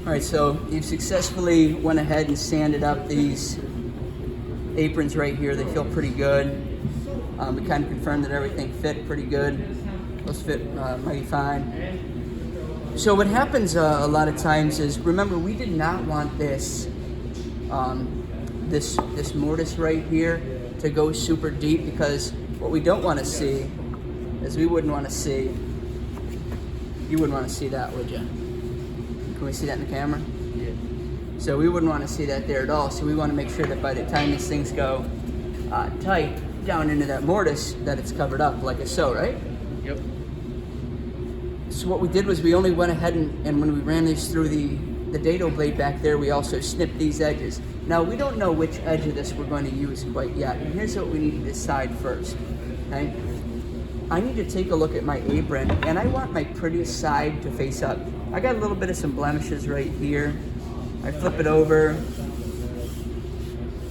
All right, so you've successfully went ahead and sanded up these aprons right here. They feel pretty good. We kind of confirmed that everything fit pretty good. Those fit mighty fine. So what happens a lot of times is, remember, we did not want this this mortise right here to go super deep, because what we don't want to see is you wouldn't want to see that, would you? Can we see that in the camera? Yeah. So we wouldn't want to see that there at all. So we want to make sure that by the time these things go tight down into that mortise, that it's covered up like so, right? Yep. So what we did was we only went ahead and when we ran these through the dado blade back there, we also snipped these edges. Now we don't know which edge of this we're going to use quite yet. And here's what we need to decide first, okay? I need to take a look at my apron, and I want my prettiest side to face up. I got a little bit of some blemishes right here. I flip it over.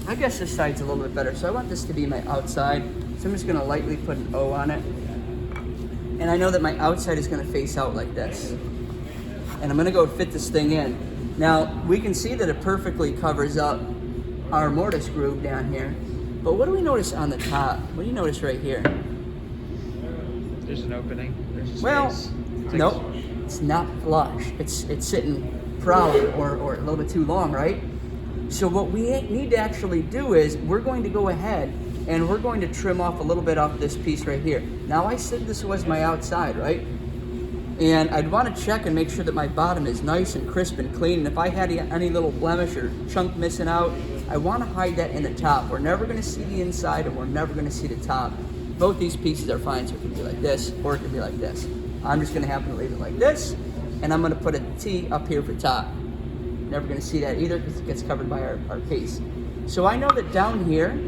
I guess this side's a little bit better, so I want this to be my outside. So I'm just gonna lightly put an O on it. And I know that my outside is gonna face out like this. And I'm gonna go fit this thing in. Now, we can see that it perfectly covers up our mortise groove down here. But what do we notice on the top? What do you notice right here? There's an opening. There's a space. Well, It's nope, it's not flush. It's sitting proud or a little bit too long, right? So what we need to actually do is we're going to go ahead and we're going to trim off a little bit off this piece right here. Now I said this was my outside, right? And I'd want to check and make sure that my bottom is nice and crisp and clean. And if I had any little blemish or chunk missing out, I want to hide that in the top. We're never going to see the inside and we're never going to see the top. Both these pieces are fine, so it could be like this or it could be like this. I'm just going to happen to leave it like this, and I'm going to put a T up here for top. Never going to see that either because it gets covered by our case. So I know that down here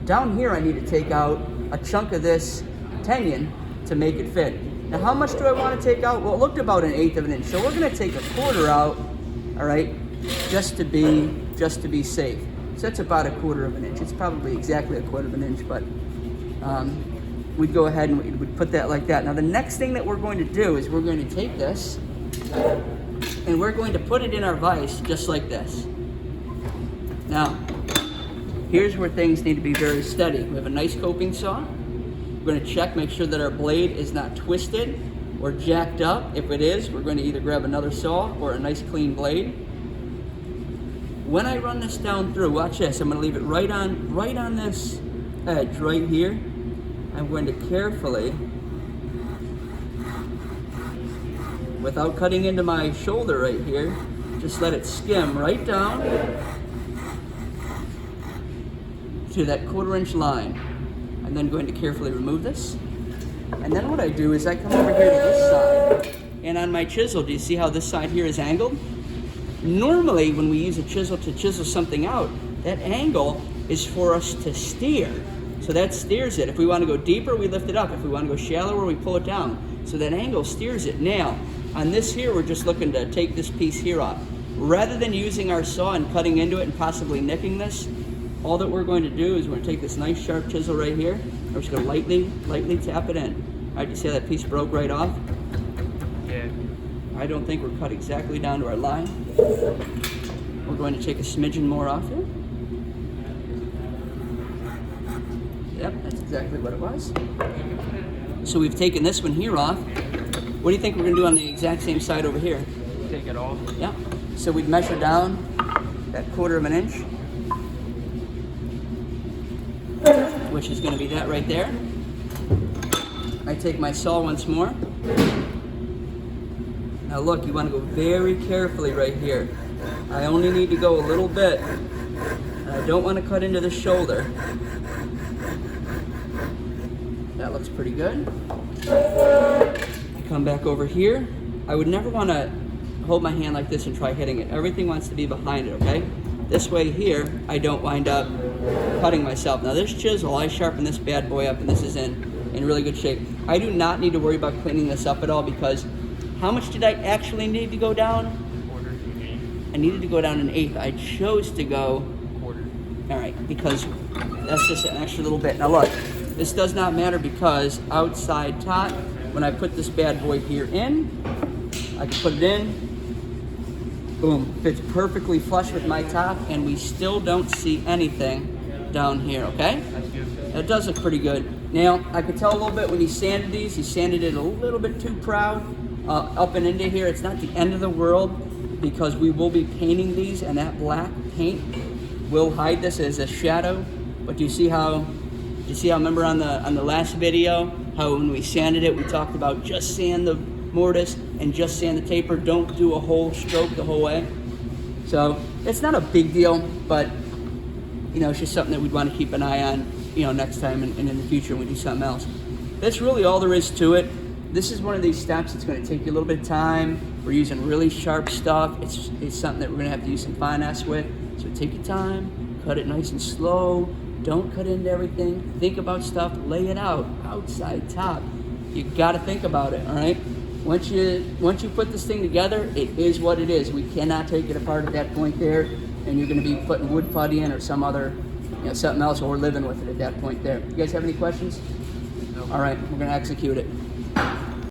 I need to take out a chunk of this tenon to make it fit. Now how much do I want to take out? Well, it looked about 1/8 of an inch, so we're going to take 1/4 out, all right, just to be safe. So that's about 1/4 of an inch. It's probably exactly 1/4 of an inch, but we'd go ahead and we'd put that like that. Now the next thing that we're going to do is we're going to take this and we're going to put it in our vise just like this. Now, here's where things need to be very steady. We have a nice coping saw. We're going to check, make sure that our blade is not twisted or jacked up. If it is, we're going to either grab another saw or a nice clean blade. When I run this down through, watch this, I'm going to leave it right on this edge right here. I'm going to carefully, without cutting into my shoulder right here, just let it skim right down to that 1/4 inch line. I'm then going to carefully remove this. And then what I do is I come over here to this side, and on my chisel, do you see how this side here is angled? Normally, when we use a chisel to chisel something out, that angle is for us to steer. So that steers it. If we want to go deeper, we lift it up. If we want to go shallower, we pull it down. So that angle steers it. Now, on this here, we're just looking to take this piece here off. Rather than using our saw and cutting into it and possibly nicking this, all that we're going to do is we're going to take this nice sharp chisel right here. And we're just going to lightly tap it in. All right, you see how that piece broke right off? Yeah. I don't think we're cut exactly down to our line. We're going to take a smidgen more off here. Yep, that's exactly what it was. So we've taken this one here off. What do you think we're going to do on the exact same side over here? Take it off. Yeah. So we'd measure down that 1/4 of an inch, which is going to be that right there. I take my saw once more. Now look, you want to go very carefully right here. I only need to go a little bit, and I don't want to cut into the shoulder. That looks pretty good. Come back over here. I would never want to hold my hand like this and try hitting it. Everything wants to be behind it, okay? This way here, I don't wind up cutting myself. Now this chisel, I sharpen this bad boy up, and this is in really good shape. I do not need to worry about cleaning this up at all, because how much did I actually need to go down? 1/4. I needed to go down 1/8. I chose to go 1/4. all right, because that's just an extra little bit. Now look, this does not matter because outside top, when I put this bad boy here in, I can put it in, Boom, fits perfectly flush with my top, and we still don't see anything down here, okay? That's good. It does look pretty good. Now, I could tell a little bit when he sanded these, he sanded it a little bit too proud up and into here. It's not the end of the world because we will be painting these, and that black paint will hide this as a shadow. But do you see how, remember on the last video, how when we sanded it, we talked about just sand the mortise and just sand the taper. Don't do a whole stroke the whole way. So it's not a big deal, but you know, it's just something that we'd want to keep an eye on, you know, next time and in the future when we do something else. That's really all there is to it. This is one of these steps that's going to take you a little bit of time. We're using really sharp stuff. It's something that we're going to have to use some finesse with. So take your time, cut it nice and slow. Don't cut into everything. Think about stuff, lay it out, outside, top. You got to think about it, all right? Once you put this thing together, it is what it is. We cannot take it apart at that point there, and you're going to be putting wood putty in or some other, you know, something else, or living with it at that point there. You guys have any questions? No. All right, we're going to execute it.